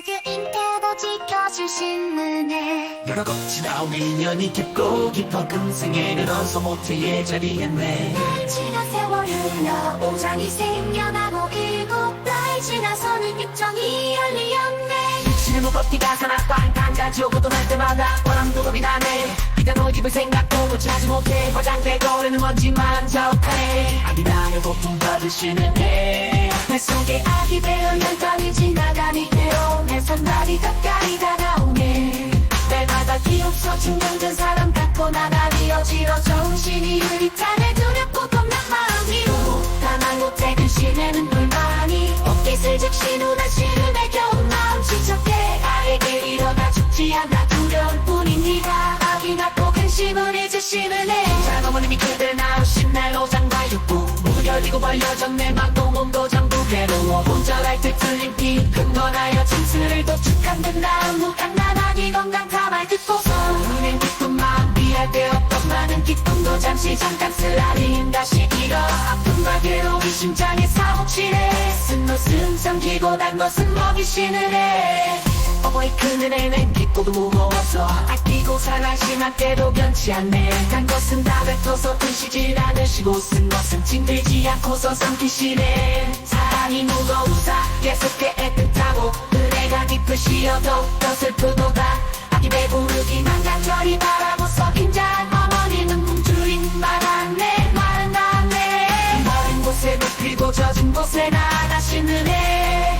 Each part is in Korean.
인태도 지켜주신 은혜 내가 거치다 밀년이 깊고 깊어 금생에 늘어서 모태의 자리였네. 날 지나 세월이 흘러 오장이 생겨나고 7달 지나서는 육정이 열리었네. 미치는 무겁기가 산악관 단가지오고 떠날 때마다 원함도둑이 나네. 이단 널 입을 생각도 못 찾지 못해 화장되고 오르는 먼지만 자욱하네. 아기나며 고통 받으시는 해. 내 속에 악이 배우면 땀이 지나가니 때로 내 손날이 가까이 다가오네. 때마다 기없어진 병든 사람 같고 나날이 어지러워 정신이 흐릿하네. 두렵고 겁난 마음이로 가만 못해 그 시내는 불만이 어깨 슬쩍 신우난 시름에 겨우 마음 지쳤게 아에게 일어나 죽지 않아 두려울 뿐입니다. 악이 낳고 근심을 잊으시는 해. 작은 어머님이 그댈 낳으신 날 오장과 육부 모두 열리고 벌려졌 내 맘도 몸도 전부 괴로워 혼자랄 때 틀린 비 흥건하여 짐승을 도축한 듯 나무 갓난아기 건강 다 말 듣고서 눈엔 기쁜 마음 비할 데 없던 많은 기쁨도 잠시 잠깐 쓰라린 다시 잃어 아픔과 괴로움이 심장에 사무치네. 쓴 옷은 잠기고 단 것은 먹이시는 해. 어머니 큰 은혜는 깊고도 무거워서 아끼고 사랑심한 때도 변치 않네. 단 것은 다 뱉어서 드시질 않으시고 쓴 것은 찡들지 않고서 삼키시네. 사랑이 무거우사 계속해 애틋하고 은혜가 깊으시어도 더 슬프도다. 아기 배부르기만 간절히 바라고 섞인 잔 어머니는 굶주린 말았네. 말은 나네. 마른 곳에 눕히고 젖은 곳에 나가시는 해.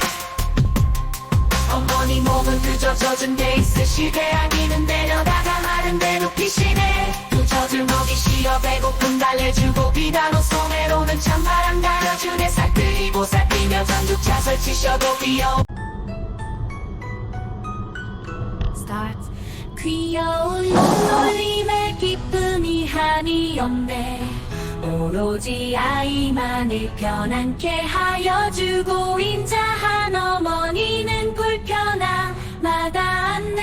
어머니 몸은 그저 젖은 데 있으시되 아기는 내려다가 마른 데 눕히시네. 그 젖을 먹이시어 배고픔 달래주고 비단호 소매로는 찬바람 가려주네. 살뜰히고 살피며 전죽차 설치셔도 귀여워. 귀여운 놀림에 기쁨이 한이 없네. 오로지 아이만을 편안케 하여 주고 인자한 어머니는 불편함마다 안내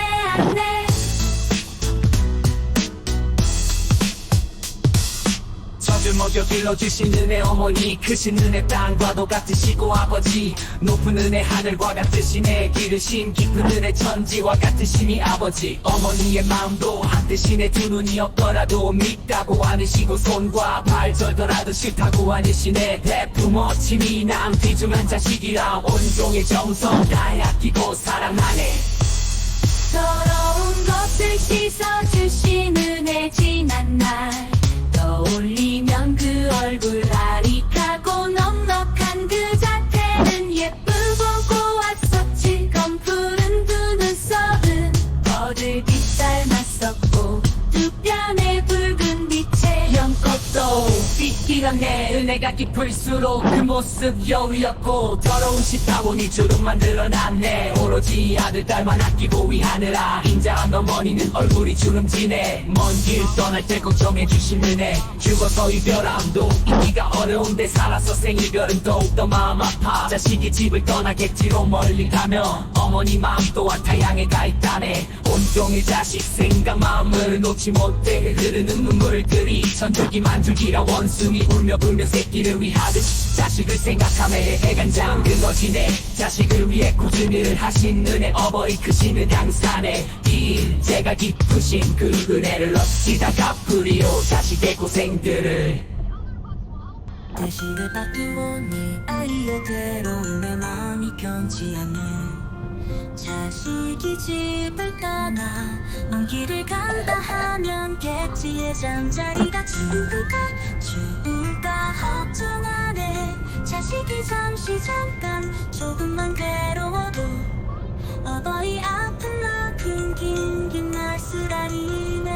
젖을 먹여 길러주신 은혜 어머니 크신 은혜 땅과도 같으시고 아버지 높은 은혜 하늘과 같으시네. 기르신 깊은 은혜 천지와 같으시니 아버지 어머니의 마음도 한뜻이네. 두 눈이 없더라도 믿다고 않으시고 손과 발 절더라도 싫다고 않으시네. 대부모 치미남 귀중한 자식이라 온종의 정성 다해 아끼고 사랑하네. 더러운 것을 씻어주신 은혜 지난 날 떠올리면 그 얼굴 아릿하고 넉넉한 그 자태는 예쁘고 고왔었지. 검푸른 두 눈썹은 버들빛 닮았었고 두 뺨에 붉은 빛에 연꽃도 빛기란 내 은혜가 깊을수록 그 모습 여우였고 더러운 시타보니 주름만 드러났네. 오로지 아들 딸만 아끼고 위하느라 인자한 어머니는 얼굴이 주름지네. 먼 길 떠날 때 걱정해주신 은혜 죽어서 이별함도 잊기가 어려운데 살아서 생이별은 더욱더 마음 아파. 자식이 집을 떠나겠지로 멀리 가며 어머니 마음 또한 타향에 가 있다네. 온종일 자식 생각 마음을 놓지 못해 흐르는 눈물들이 천줄기 만줄기라 원숭이 울며 불며 새끼를 위하듯 자식을 생각하며 애간장 그거지네. 자식을 위해 꾸준히 하신 은혜 어버이 크시는 양산에 인재가 깊으신 그 은혜를 어찌다 갚으리오 자식의 고생들을. 자식을 바꾸오니 아이의 괴로움에 마음이 편치 않네. 자식이 집을 떠나 먼 길을 간다 하면 객지의 잠자리가 추울까 걱정하네. 자식이 잠시 잠깐 조금만 괴로워도 어버이 아픈 만큼 긴긴 날쓰라리네.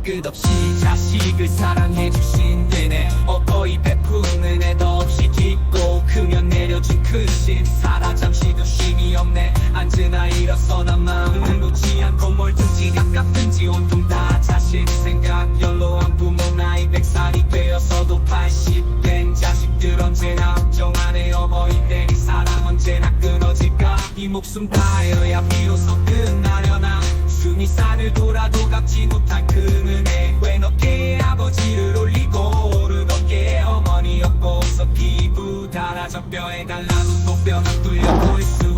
끝없이 자식을 사랑해주신 은혜 어버이 베푸는 은혜 더없이 깊고 크면 내려준 크신 사랑 잠시도 쉼이 없네. 앉으나 일어서나 마음을 놓지 않고 뭘든지 가깝든지 온통 다 자식 생각. 연로한 부모 나이 100살이 되어서도 80 된 자식들 언제나 걱정하네. 어버이들이 사랑 언제나 끊어질까. 이 목숨 다하여야 비로소 끝나려나. 숨이 산을 돌아도 갚지 못한 그 은혜 왜 어깨에 아버지를 올리고 오른 어깨에 어머니였고서 피부 달아져 뼈에 달라도 또 뼈가 뚫려 보일 수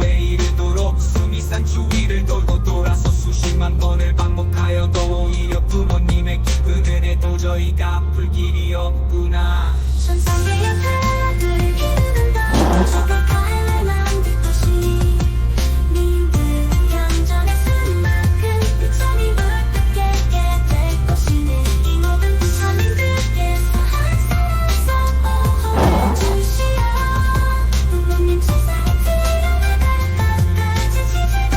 세상 주위를 돌고 돌아서 수십만 번을 반복하여도 오히려 부모님의 깊은 은혜 도저히 갚을 길이 없구나. 천상의 옆에 기르는 다 죽어갈 만든 것이 님들 경전에 쓴 만큼 부처님 어떻게 될 것이네. 이 모든 부처님들께서 항상 주시어 부모님 세상에 들어갈 것까지 지지도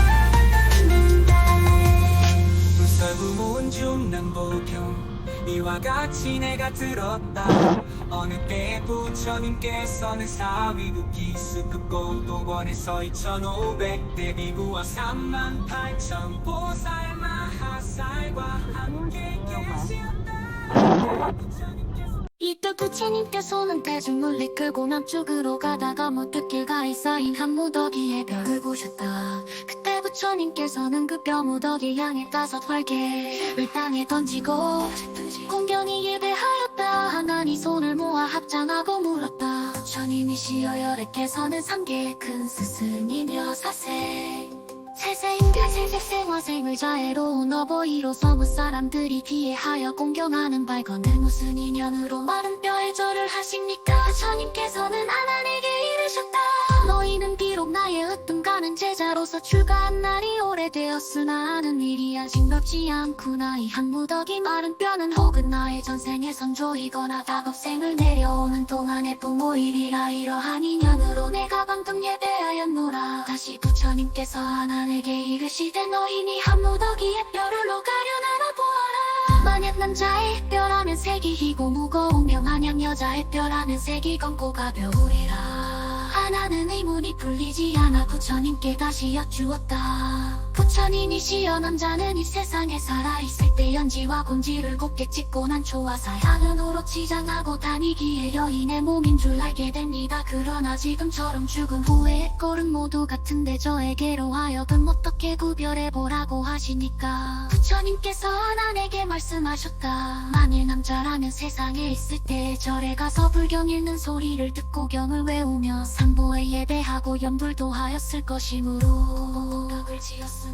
않는다. 불설부모은 중남보경 이와 같이 내가 들었다. 어느 때 부처님께서는 사위국 기수급 고도원에서 2500대 비구와 38,000 보살 마하살과 함께 계셨다. 이때 부처님께서는 대중을 이끌고 남쪽으로 가다가 문득 길가에 쌓인 한 무더기에 벽을 보셨다. 그때 부처님께서는 그 뼈 무더기 향해 5 활개를 땅에 던지고 공견히 예배하였다. 하나니 손을 모아 합장하고 물었다. 부처님이시여 열애께서는 3개의 큰 스승이며 세세인가 세세생화생을 자애로운 어버이로 서무 사람들이 비애하여 공경하는 발건은 무슨 인연으로 마른 뼈에 절을 하십니까? 부처님께서는 아난에게 이르셨다. 너희는 비록 나의 으뜸가는 제자로서 출가한 날이 오래되었으나 아는 일이 아직 넓지 않구나. 이 한 무더기 마른 뼈는 혹은 나의 전생의 선조이거나 다급생을 내려오는 동안의 부모일이라. 이러한 인연으로 내가 방금 예배하였노라. 다시 부처님께서 아난에게 이르시되 너희니 한 무더기의 뼈를 가려나나 보아라. 만약 남자의 뼈라면 색이 희고 무거우며 만약 여자의 뼈라면 색이 검고 가벼우리라. 하나는 의문이 풀리지 않아 부처님께 다시 여쭈었다. 부처님이시여 남자는 이 세상에 살아있을 때 연지와 곤지를 곱게 찍고 난초와 사향으로 치장하고 다니기에 여인의 몸인 줄 알게 됩니다. 그러나 지금처럼 죽은 후에 꼴은 모두 같은데 저에게로 하여금 어떻게 구별해보라고 하시니까 부처님께서 아난에게 말씀하셨다. 만일 남자라면 세상에 있을 때 절에 가서 불경 읽는 소리를 듣고 경을 외우며 상보에 예배하고 염불도 하였을 것이므로 벽을 지었으므로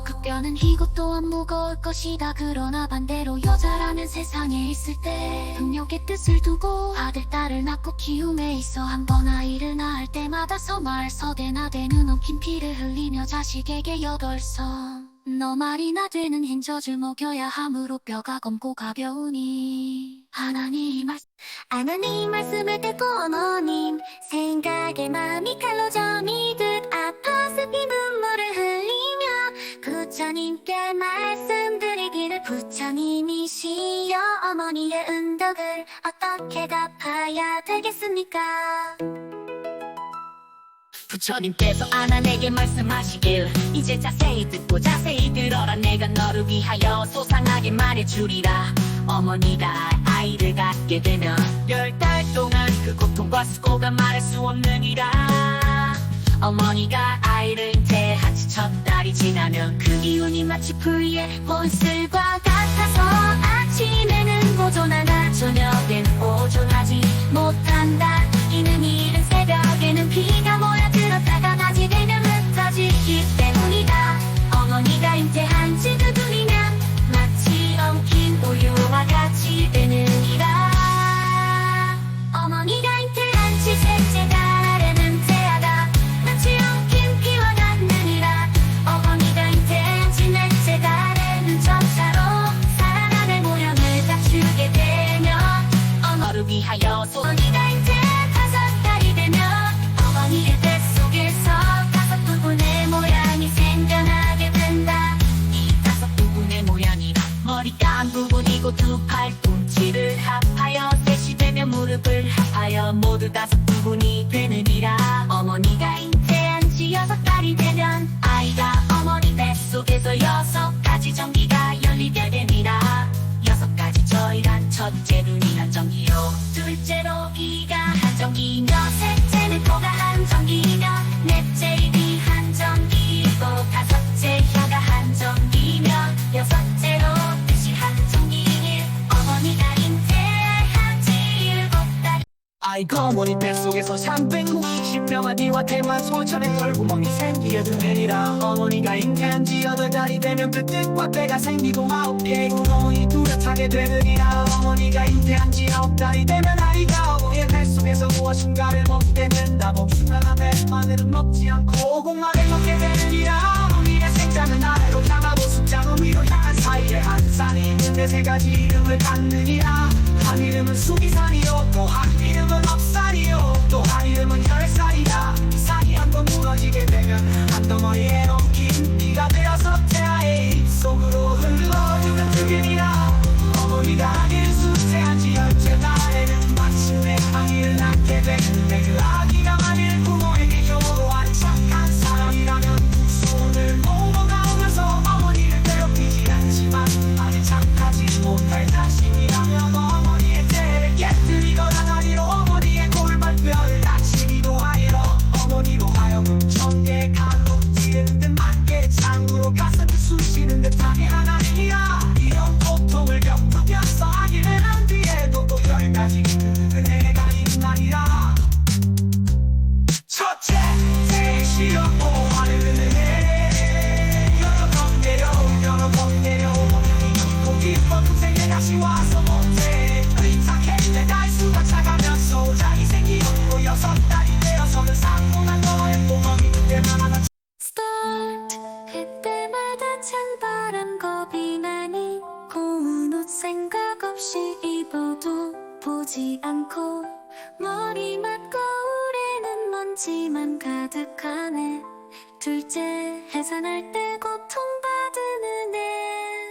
그 뼈는 희고 또한 무거울 것이다. 그러나 반대로 여자라면 세상에 있을 때 능력의 뜻을 두고 아들 딸을 낳고 키움에 있어 한 번 아이를 낳을 때마다 서말 서대나 되는 엉킨 피를 흘리며 자식에게 8선 너 말이나 되는 흰 젖을 먹여야 하므로 뼈가 검고 가벼우니 하나님 말씀을 듣고 어머님 생각에 마음이 칼로 저미듯 아파서 피눈물을 흘리며 부처님께 말씀드리기를 부처님이시여 어머니의 은덕을 어떻게 갚아야 되겠습니까? 부처님께서 아난에게 말씀하시길 이제 자세히 듣고 자세히 들어라. 내가 너를 위하여 소상하게 말해주리라. 어머니가 아이를 갖게 되면 10달 동안 그 고통과 수고가 말할 수 없느니라. 어머니가 아이를 잉태한 지 10달이 지나면 그 기운이 마치 풀의 본슬과 같아서 아침에는 보존하나 저녁엔 보존하지 못한다. 이는 이른 새벽에는 비가 몰아들었다가 낮이 되면 흩어지기 때문이다. 어머니가 잉태한 지 그 둘이면 마치 엉킨 우유와 같이 되느니라. 어머니가 잉태한 지 셋째 달에는 태아가 마치 엉킨 피와 같느니라. 어머니가 잉태한 지 넷째 달에는 전차로 살아남의 모양을 갖추게 되며 어머니를 위하여 어머니가 잉태 5달이 되면 어머니의 아이가 어머니 뱃속에서 360명한 뒤와 대만 소천의 털구멍이 생기게 되리라. 어머니가 잉태한 지 8달이 되면 그 뜻과 때가 생기고 9개의 구멍이 뚜렷하게 되느니라. 어머니가 잉태한 지 9달이 되면 아이가 어머니의 뱃속에서 무엇인가를 먹게 된다. 복숭아나 뱃마늘은 먹지 않고 오공마를 먹게 되느니라. 어머니의 생자는 아래로 향하고 숫자는 위로 향한 사이에 한 산이 있는데 3가지 이름을 갖느니라. 한 이름은 수기산이요, 또 한 이름은 업산이요, 또 한 이름은 혈산이다. 산이 한번 무너지게 되면 한 덩어리에 엉킨 피가 되어서 태아의 입속으로 흘러주는 그게니라. 어머니가 아기를 수태한 지 10째 달에는 마침내 아기를 낳게 되는데 그 아기가 만일 부모에게 교환 착한 사람이라면 두 손을 넘어가면서 어머니를 괴롭히지 않지만 아직 착하지 못할 자신이라면 어머니의 죄를 깨뜨리거나 다리로 어머니의 골반뼈를 다치기도 하여 어머니로 하여금 1000개의 칼로 찌르는 듯 10,000개의 창으로 가슴을 쑤시는 듯하게 하나니라. 이런 고통을 겪으면서 아기를 낳은 뒤에도 또 10가지 은혜가 있나니라. 첫째, 생시력 보호하는 은혜. 여러 번 내려 어머니 깊고 깊은 생에 다시 와서 못해 의탁했네. 달수가 차가면서 오장이 생기었고 6달이 되어서는 상고난 너의 구멍이 그때만 하나 Start 그때마다 찬바람 겁이 나니 고운 옷 생각 없이 입어도 보지 않고 머리맡 거울에는 먼지만 가득하네. 둘째 해산할 때 고통받은 은혜.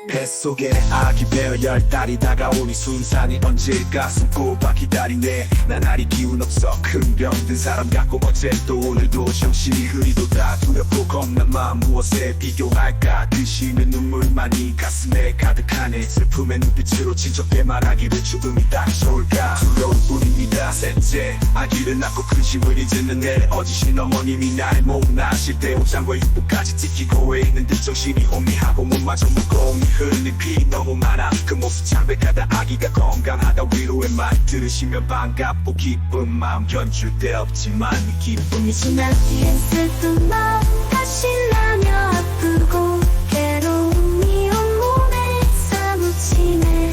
뱃속에 아기 베어 10달이 다가오니 순산이 언제일까 손꼽아 기다리네. 나날이 기운 없어 큰 병 든 사람 같고 어제 또 오늘도 정신이 흐리도다. 두렵고 겁난 마음 무엇에 비교할까. 드시는 눈물만이 가슴에 가득하네. 슬픔의 눈빛으로 친척대 말하기를 죽음이 딱 좋을까. 두려울 뿐입니다. 셋째 아기를 낳고 근심을 잊는 내 어지신 어머님이 나의 몸 나실 때 옷장과 육부까지 지키고 왜 있는 듯 정신이 혼미하고 몸마저 무거운 흐르는 피 너무 많아. 그 모습 창백하다. 아기가 건강하다. 위로의 말 들으시면 반갑고 기쁜 마음 견줄 데 없지만 이 기쁨이 지난 뒤엔 슬픈 마음 다시 나며 아프고 괴로움이 온몸에 사무치네.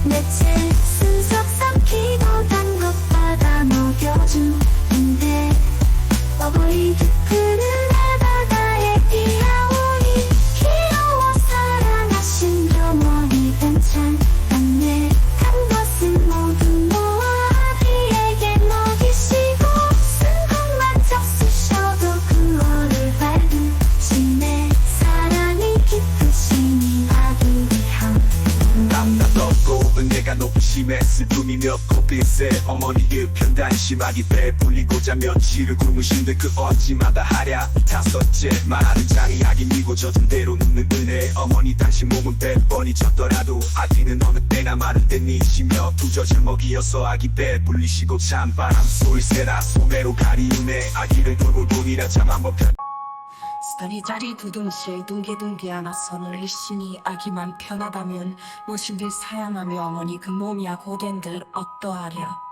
넷째 순석 삼키고 단 것 받아 먹여주는데 어버이 깊은 은혜 바다에 뛰어오니 귀여워 사랑하신 어머니 괜찮았네. 간 것은 모두 모아 아기에게 먹이시고 쓴 것만 적수셔도 그거를 받으시네. 사랑이 깊으시니 아기 위함. 남남 없고 은혜가 높으심에 슬픔이 몇 곳빛에 어머니 일편 단심하기 배불리고자 며칠을 굶으신 듯 그 어찌마다 하랴. 5째 마른 장이 아기 미고 젖은 대로 눕는 은혜. 어머니 당신 몸은 100번이 젖더라도 아기는 어느 때나 마른 때 니시며 두 젖을 먹이어서 아기 배불리시고 찬바람 소리새나 소매로 가리우네. 아기를 돌볼 뿐이라 참 한번 편 스타리 자리 두둥실 둥개둥개 하나 선을 일신이 아기만 편하다면 무신들 사양하며 어머니 그 몸이야 고된들 어떠하랴.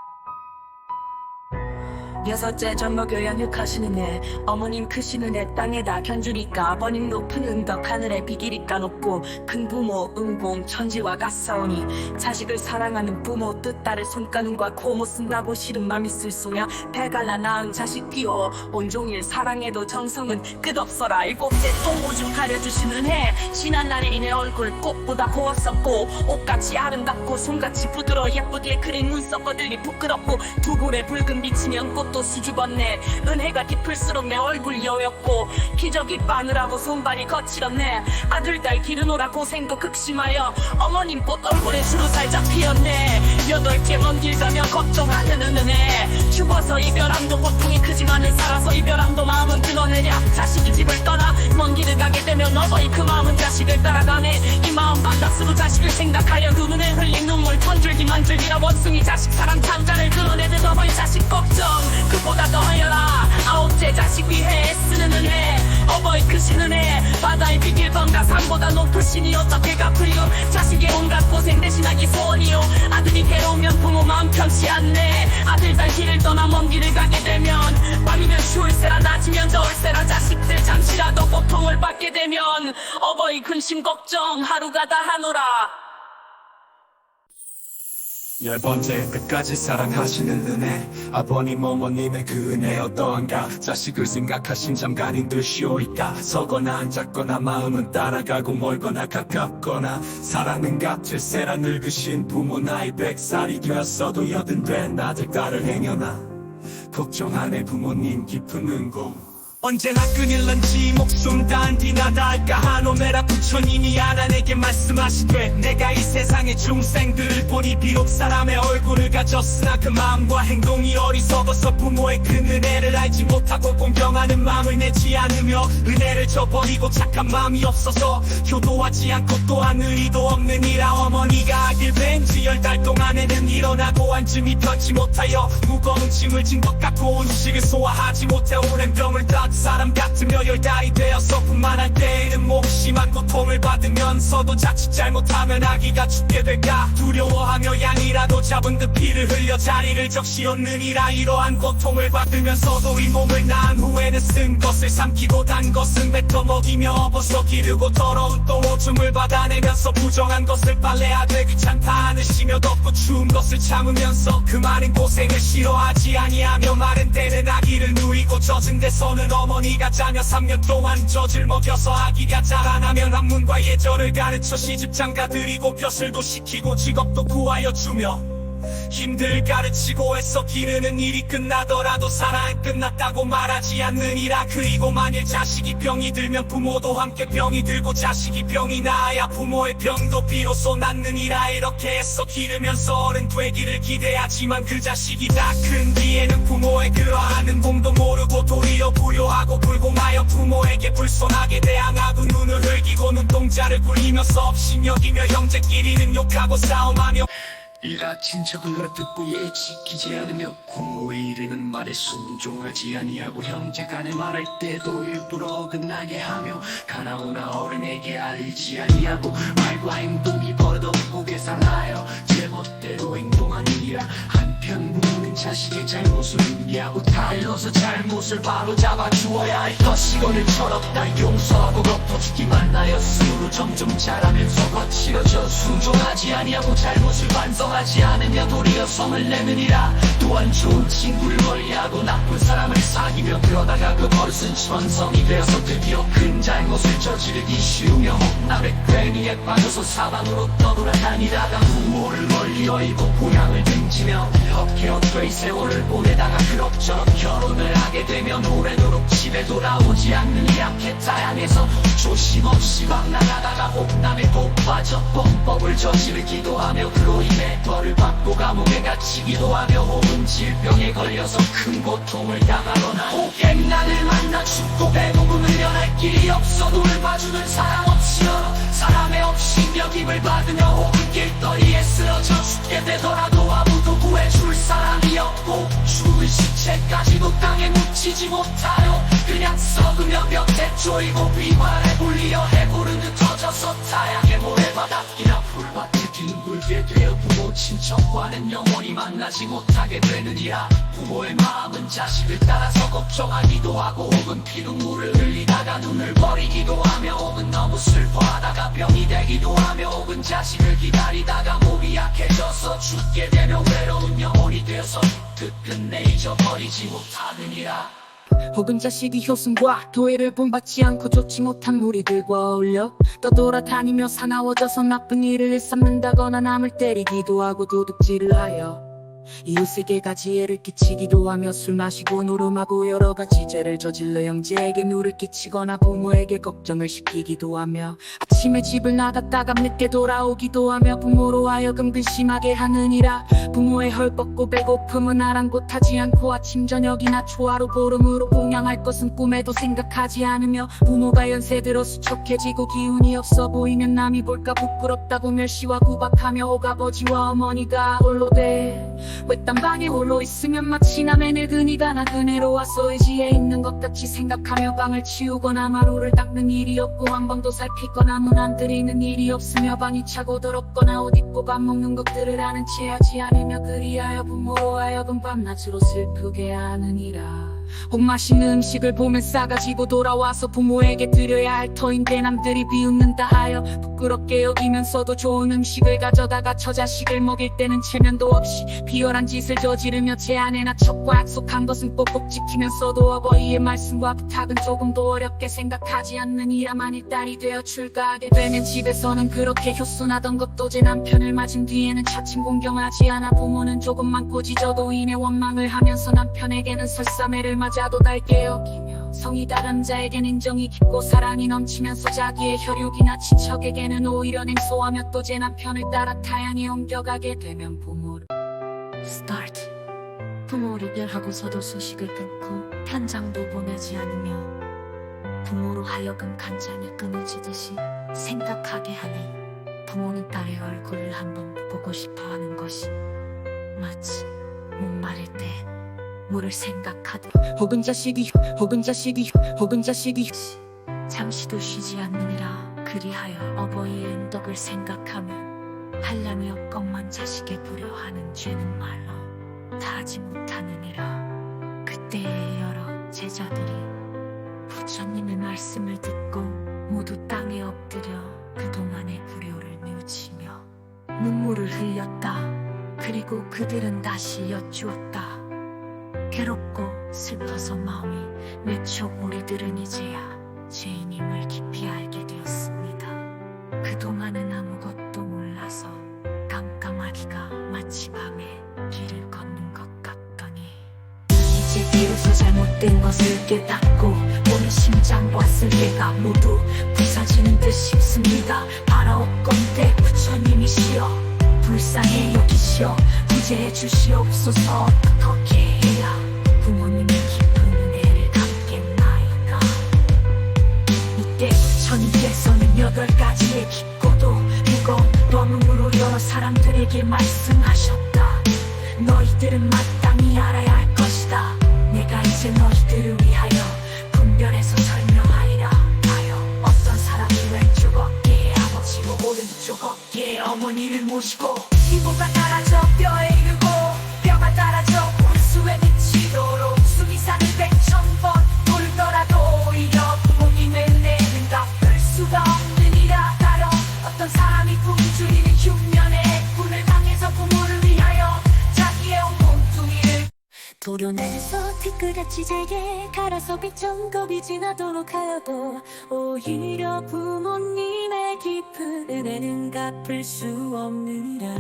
6째 젖먹여 양육하시는 애 어머님 크시는 애 땅에다 견주니까 아버님 높은 은덕 하늘에 비기리까 높고 큰 부모 은공 천지와 같사오니 자식을 사랑하는 부모 뜻따를 손가눈과 코 못 쓴다고 싫은 맘 있을 소냐. 배갈라 낳은 자식 끼워 온종일 사랑해도 정성은 끝없어라. 7째 똥오줌 가려주시는 해 지난날에 이내 얼굴 꽃보다 고웠었고 옷같이 아름답고 손같이 부드러워 예쁘게 그린 눈썹거들이 부끄럽고 두골에 붉은 비치면 꽃도 수줍었네. 은혜가 깊을수록 내 얼굴 여였고 기저귀 바느라고 손발이 거칠었네. 아들 딸 기르노라 고생도 극심하여 어머님 꽃 얼굴에 주로 살짝 피었네. 8개 먼 길 가며 걱정하는 은혜 죽어서 이별함도 고통이 크지만은 살아서 이별함도 마음은 드러내냐. 자식이 집을 떠나 먼 길을 가게 되면 어버이 그 마음은 자식을 따라가네. 이 마음 바깥으로 자식을 생각하여 그 눈에 흘린 눈물 천줄기만 줄기라. 원숭이 자식 사랑 창자를 그어내듯 어버이 자식 걱정 그보다 더 하여라. 9째 자식 위해 애쓰는 은혜 어버이 크신 은혜 바다의 비길방과 산보다 높으시니 어떻게 갚으리요 자식의 온갖 고생 대신하기 소원이요 아들이 괴로우면 부모 마음 편치 않네 아들 잘 길을 떠나 먼 길을 가게 되면 밤이면 추울세라 낮이면 더울세라 자식들 잠시라도 고통을 받게 되면 어버이 근심 걱정 하루가 다 하노라 10번째 끝까지 사랑하시는 은혜 아버님 어머님의 그 은혜 어떠한가 자식을 생각하신 잠깐인들 쉬어있다 서거나 앉았거나 마음은 따라가고 멀거나 가깝거나 사랑은 같을세라 늙으신 부모 나이 100살이 되었어도 80된 아들 딸을 행여나 걱정 안 해 부모님 깊은 은공 언제나 끈일런지 목숨 다한 뒤나다 할까 하노메라 부처님이 아난에게 말씀하시되 내가 이 세상의 중생들을 보니 비록 사람의 얼굴을 가졌으나 그 마음과 행동이 어리석어서 부모의 큰 은혜를 알지 못하고 공경하는 마음을 내지 않으며 은혜를 저버리고 착한 마음이 없어서 효도하지 않고 또한 의리도 없느니라 어머니가 아길 뵌지 10달 동안에는 일어나고 앉음이 편치 못하여 무거운 짐을 진 것 같고 음식을 소화하지 못해 오랜 병을 다 사람 같으며 10달이 되어서 분만할 때에는 목 심한 고통을 받으면서도 자칫 잘못하면 아기가 죽게 될까 두려워하며 양이라도 잡은 듯 피를 흘려 자리를 적시었느니라 이러한 고통을 받으면서도 이 몸을 낳은 후에는 쓴 것을 삼키고 단 것은 뱉어 먹이며 업어서 기르고 더러운 또 오줌을 받아내면서 부정한 것을 빨래하되 귀찮다 않으시며 덥고 추운 것을 참으면서 그 많은 고생을 싫어하지 아니하며 마른 때는 아기를 누이고 젖은 데서는 어머니가 자녀 3년 동안 젖을 먹여서 아기가 자라나면 학문과 예절을 가르쳐 시집장가 드리고 벼슬도 시키고 직업도 구하여 주며 힘들 가르치고 애써 기르는 일이 끝나더라도 사랑은 끝났다고 말하지 않느니라 그리고 만일 자식이 병이 들면 부모도 함께 병이 들고 자식이 병이 나아야 부모의 병도 비로소 낫느니라 이렇게 애써 기르면서 어른 되기를 기대하지만 그 자식이 다 큰 뒤에는 부모의 그러한 은공도 모르고 도리어 불효하고 불공하여 부모에게 불손하게 대항하고 눈을 흘기고 눈동자를 굴리면서 없이 여기며 형제끼리는 욕하고 싸움하며 이라 친척을 듣고 예 지키지 않으며 부모의 이르는 말에 순종하지 아니하고 형제간에 말할 때도 일부러 어긋나게 하며 가나오나 어른에게 알리지 아니하고 말과 행동이 버릇없고 계산하여 제멋대로 행동하느니라 한편 부모는 자식의 잘못을 인지하고 달러서 잘못을 바로 잡아주어야 할 것이거늘 철없다 용서하고 덮어주기만 하였으므로 점점 자라면서 거칠어져 순종하지 아니하고 잘못을 반성하지 않으며 도리어 성을 내느니라 또한 좋은 친구를 멀리하고 나쁜 사람을 사귀며 그러다가 그 버릇은 천성이 되어서 드디어 큰 잘못을 저지르기 쉬우며 홍남의 괭이에 빠져서 사방으로 떠돌아다니다가 부모를 멀리 어이고 고향을 등지며 이렇게 어떠이 세월을 보내다가 그럭저럭 결혼을 하게 되면 오래도록 집에 돌아오지 않느니라 개타양에서 조심없이 막 나가다가 홍남에 복 빠져 범법을 저지르기도 하며 그로 인해 벌을 받고 감옥에 갇히기도 하며 혹은 질병에 걸려서 큰 고통을 당하거나 호갱난을 만나 죽고 배고픔을 면할 길이 없어 눈을 봐주는 사람 없이여 사람의 없이 여김을 받으며 혹은 길거리에 쓰러져 죽게 되더라도 아무도 구해줄 사람이 없고 죽은 시체까지도 땅에 묻히지 못하여 그냥 썩으며 볕에 쪼이고 비말에 불리어 해고르는 터져서 다양의 모래바닥이나 풀밭에 뒹굴게 되어 부모 친척과는 영원히 만나지 못하게 되느니라 부모의 마음은 자식을 따라서 걱정하기도 하고 혹은 피눈물을 흘리다가 눈을 버리기도 하며 혹은 너무 슬퍼하다가 병이 되기도 하며 혹은 자식을 기다리다가 몸이 약해져서 죽게 되며 외로운 영혼이 되어서 그 끝내 잊어버리지 못하느니라 혹은 자식이 효순과 도의를 본받지 않고 좋지 못한 무리들과 어울려 떠돌아다니며 사나워져서 나쁜 일을 일삼는다거나 남을 때리기도 하고 도둑질을 하여 이웃에게 가지혜를 끼치기도 하며 술 마시고 노름하고 여러가지 죄를 저질러 형제에게 누를 끼치거나 부모에게 걱정을 시키기도 하며 아침에 집을 나갔다가 늦게 돌아오기도 하며 부모로 하여금 근심하게 하느니라 부모의 헐벗고 배고픔은 아랑곳하지 않고 아침 저녁이나 초하루 보름으로 봉양할 것은 꿈에도 생각하지 않으며 부모가 연세 들어 수척해지고 기운이 없어 보이면 남이 볼까 부끄럽다고 멸시와 구박하며 오가버지와 어머니가 홀로 돼 외딴 방에 홀로 있으면 마치 남의 늙은이가 나 그네로 와서 의지에 있는 것 같이 생각하며 방을 치우거나 마루를 닦는 일이 없고 한 번도 살피거나 문 안 들이는 일이 없으며 방이 차고 더럽거나 옷 입고 밥 먹는 것들을 아는 채 하지 않으며 그리하여 부모로 하여금 밤낮으로 슬프게 하느니라. 혹 맛있는 음식을 보면 싸가지고 돌아와서 부모에게 드려야 할 터인데 남들이 비웃는다 하여 부끄럽게 여기면서도 좋은 음식을 가져다가 처자식을 먹일 때는 체면도 없이 비열한 짓을 저지르며 제 아내나 첩과 약속한 것은 꼭꼭 지키면서도 어버이의 말씀과 부탁은 조금도 어렵게 생각하지 않느니라. 만일 딸이 되어 출가하게 되면 집에서는 그렇게 효순하던 것도 제 남편을 맞은 뒤에는 차츰 공경하지 않아 부모는 조금만 꼬지져도 이내 원망을 하면서 남편에게는 설사매를 맞아도 달게 여기며 성이 다른 자에겐 인정이 깊고 사랑이 넘치면서 자기의 혈육이나 친척에게는 오히려 냉소하며 또 제 남편을 따라 타향에 옮겨가게 되면 부모를 부모를 별하고서도 소식을 끊고 편장도 보내지 않으며 부모로 하여금 간장이 끊어지듯이 생각하게 하니 부모는 딸의 얼굴을 한번 보고 싶어하는 것이 마치 목마를 때 물을 생각하듯 혹은 자식이 잠시도 쉬지 않느니라. 그리하여 어버이의 은덕을 생각하면 한량이 없건만 자식의 부려하는 죄는 말로 다하지 못하느니라. 그때의 여러 제자들이 부처님의 말씀을 듣고 모두 땅에 엎드려 그동안의 불효를 뉘우치며 눈물을 흘렸다. 그리고 그들은 다시 여쭈었다. 괴롭고 슬퍼서 마음이 맺혀 우리들은 이제야 죄인임을 깊이 알게 되었습니다. 그동안은 아무것도 몰라서 깜깜하기가 마치 밤에 길을 걷는 것 같더니 이제 비로소 잘못된 것을 깨닫고 오늘 심장 봤을 때가 모두 부서지는 듯 싶습니다. 바라옵건대 부처님이시여 불쌍히 여기시어 구제해 주시옵소서. 어떻게 해야 부모님의 깊은 은혜를 갚겠나이까. 이때 부처님께서는 8가지의 깊고도 무거운 너음으로 여러 사람들에게 말씀하셨다. 너희들은 마땅히 알아야 할 것이다. 내가 이제 너희들을 위하여 분별해서 설명하리라 하여 어떤 사람이 왼쪽 어깨에 아버지고 오른쪽 어깨에 어머니를 모시고 이보가 따라져 뼈에 이르고 뼈가 따라져 골수에 미치도록 수기산을 100,000번 돌더라도 오히려 부모님의 은혜는 갚을 수가 없느니라. 따로 어떤 사람이 굶주리는 흉년에 군을 당해서 부모를 위하여 자기의 온 몸뚱이를 도려내서 티끌같이 잘게 갈아서 빛정겁이 지나도록 하여도 오히려 부모님의 깊은 은혜는 갚을 수 없느니라.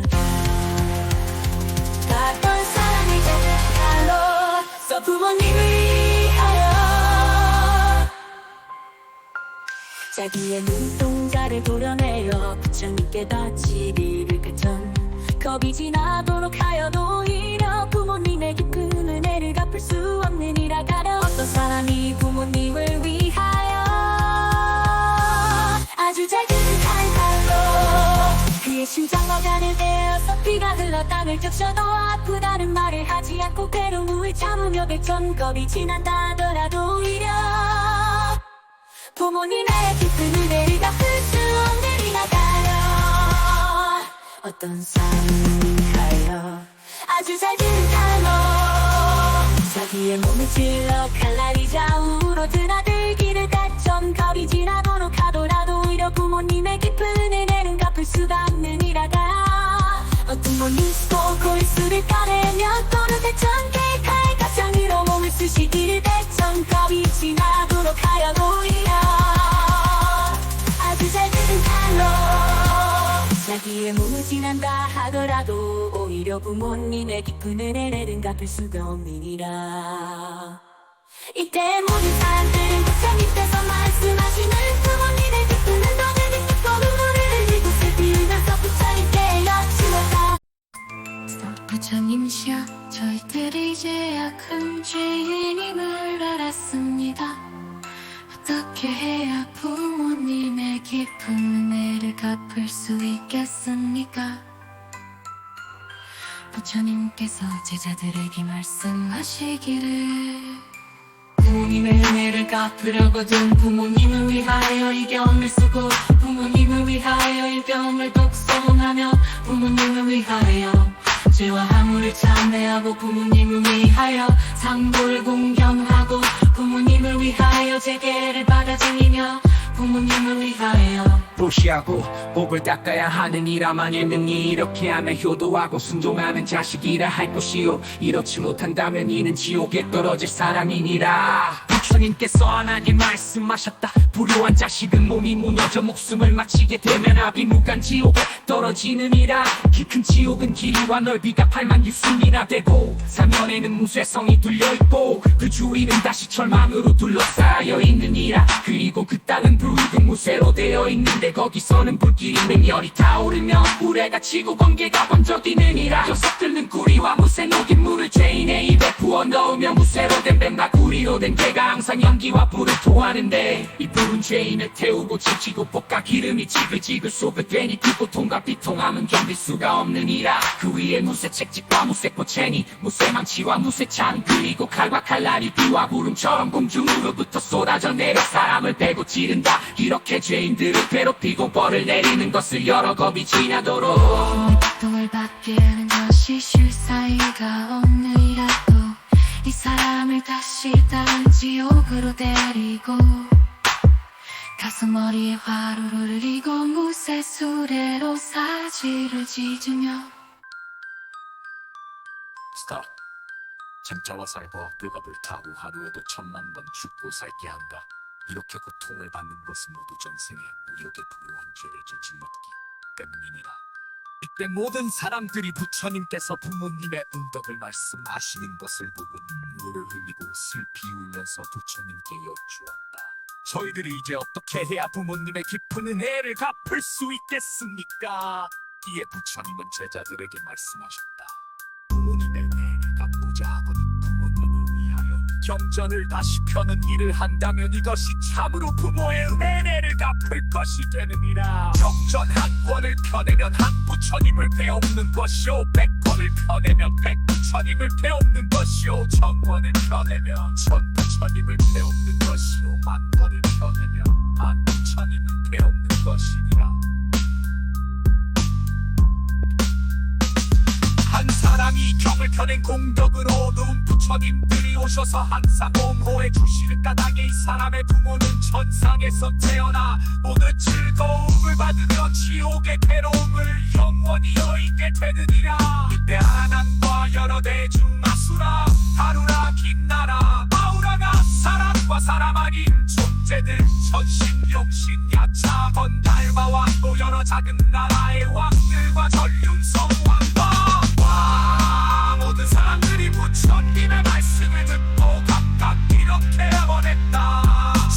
어떤 사람이 칼로 써 부모님을 위하여 자기의 눈동자를 도려내어 부처님께 바치기를 그전 겁이 지나도록 하여도 오히려 부모님의 깊은 은혜를 갚을 수 없느니라. 가려 어떤 사람이 부모님을 위하여 아주 작은 칼로 그의 심장 어간을 베어서 피가 흘러 땅을 적셔도 아프다는 말을 하지 않고 괴로움을 참으며 100,000겁이 지난다 하더라도 오히려 부모님의 깊은 은혜를 갚을 수 없느니라. 가려 어떤 사람을 위하여 아주 작은 칼로 자기의 몸을 찔러 칼날이 좌우로 드나들기를 100,000겁이 지나도록 하더라도 오히려 부모님의 깊은 은혜는 갚을 수가 없느니라가. 어떤 분이 골수를 까내며 또는 100,000개의 칼 가장으로 몸을 쓰시기를 100,000겁이 지나도록 하여 오히려 아주 작은 칼로 자기의 몸을 지난다 하더라도 오히려 부모님의 깊은 은혜는 갚을 수가 없느니라. 이때 모든 사람들은 부처님께서 말씀하시는 부모님의 깊은 은덕을 느끼고 눈물을 흘리고 슬피 울면서 부처님께 여쭈었다. 부처님이시여 저희들이 이제야 큰 죄인임을 알았습니다. 어떻게 해야 부모님의 깊은 은혜를 갚을 수 있겠습니까? 부처님께서 제자들에게 말씀하시기를 부모님의 은혜를 갚으려거든 부모님을 위하여 이 경을 쓰고 부모님을 위하여 일병을 독송하며 부모님을 위하여 죄와 함을 참회하고 부모님을 위하여 상도를 공경하고 부모님을 위하여 제계를 받아 지니며 부모님을 위하여 무시하고 복을 닦아야 하는 이라만의 능이 이렇게 하면 효도하고 순종하는 자식이라 할 것이요 이렇지 못한다면 이는 지옥에 떨어질 사람이니라 부처님께서 하나님 말씀하셨다 불효한 자식은 몸이 무너져 목숨을 마치게 되면 아비무간 지옥에 떨어지느니라 키 큰 지옥은 길이와 넓이가 8만 유순이나 되고 사면에는 무쇠성이 뚫려있고 그 주위는 다시 철망으로 둘러싸여 있느니라 그리고 그 땅은 붉은 무쇠로 되어 있는데 거기서는 불길이 맹렬히 타오르며 불에가 치고 번개가 번져 뛰느니라 녀석들은 구리와 무쇠 녹인 물을 죄인의 입에 부어 넣으며 무쇠로 된 뱀과 구리로 된 개가 항상 연기와 불을 토하는데 이 불은 죄인을 태우고 지치고 볶아 기름이 지글지글 쏟아되니 그 고통과 비통함은 견딜 수가 없느니라 그 위에 무쇠 책집과 무쇠 포채니 무쇠 망치와 무쇠 찬 그리고 칼과 칼날이 비와 구름처럼 공중으로부터 쏟아져 내려 사람을 베고 찌른다 이렇게 죄인들을 괴롭히고 벌을 내리는 것을 여러 겁이 지나도록 고통을 받게 하는 것이 실사이가 없느니라 또 이 사람을 다시 다른 지옥으로 데리고 가서 머리에 화루를 흘리고 무쇠 수레로 사지를 찢으며 스탑. 장차와 살과 뜨가 불타고 하루에도 1000만 번 죽고 살게 한다. 이렇게 고통을 받는 것은 모두 전생에 무력의 불우한 죄를 저질렀기 때문이니라. 이때 모든 사람들이 부처님께서 부모님의 은덕을 말씀하시는 것을 보고 눈물을 흘리고 슬피 울면서 부처님께 여쭈었다. 저희들이 이제 어떻게 해야 부모님의 깊은 은혜를 갚을 수 있겠습니까? 이에 부처님은 제자들에게 말씀하셨다. 부모님의 은혜를 갚고자 하거든 부모님을 위하여 경전을 다시 펴는 일을 한다면 이것이 참으로 부모의 은혜를 갚을 것이 되느니라. 경전 한 권을 펴내면 한 부처님을 배우는 것이요 100권을 펴내면 100부처님을 배우는 것이요 1000권을 펴내면 1000부처님을 배우는 것이요 10,000권을 펴내면 10,000부처님을 배우는 것이니라. 한 사람이 경을 펴낸 공덕으로 누운 부처님들이 오셔서 항상 옹호해 주시는 까닭에 이 사람의 부모는 천상에서 태어나 모두 즐거움을 받으며 지옥의 괴로움을 영원히 여의게 되느니라. 이때 아난과 여러 대중 아수라 하루라 김나라 마우라가 사람과 사람 아닌 존재들 천신 용신 야차 건달마와 또 여러 작은 나라의 왕들과 전륜성 왕과 모든 사람들이 부처님의 말씀을 듣고 각각 이렇게 원했다.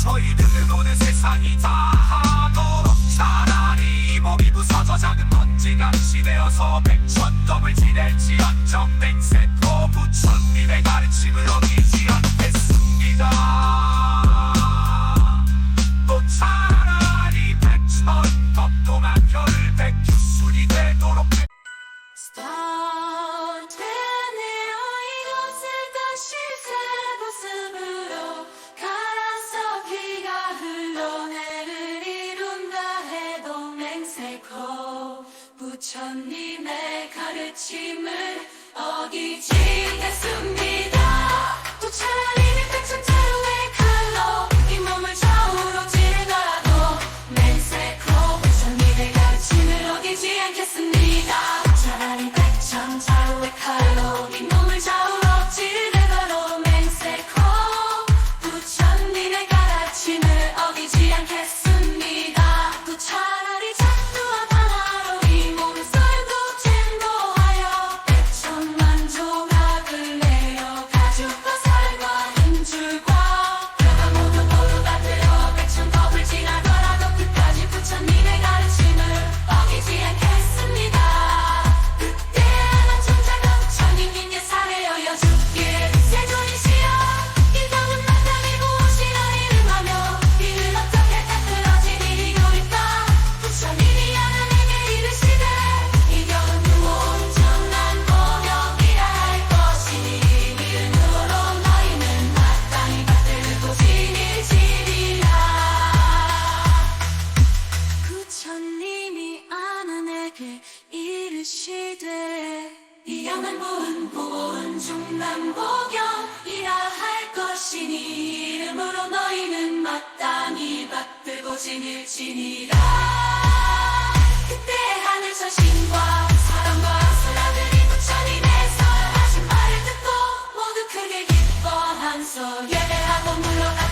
저희들은 오늘 세상이 다 하도록 차라리 이 몸이 부서져 작은 먼지같이 되어서 백천덤을 지낼지언정 맹세코 부처님의 가르침을 어기지 않겠습니다. 또 차라리 백천덤 동안 혈백규순이 되도록 이곳을 다시 새 모습으로 갈아서 피가 흘러내를 이룬다 해도 맹세코 부처님의 가르침을 어기지 않겠습니다. 또 차라리 백천자루의 칼로 이 몸을 좌우로 찌르더라도 맹세코 부처님의 가르침을 어기지 않겠습니다. 차라리 백천자루의 칼로 이 몸을 좌우로 찌르더라도 맹세코 부처님의 가르침을 어기지 않겠습니다. 또 차라리 잡두와 바나로 이 몸을 썰고 쟁도하여 백천만 조각 마땅히 받들고 지닐지니라. 그때 하늘서 신과 사람과 사람들이 부처님의 설하신 말을 듣고 모두 크게 기뻐 한소 예배하고 물러가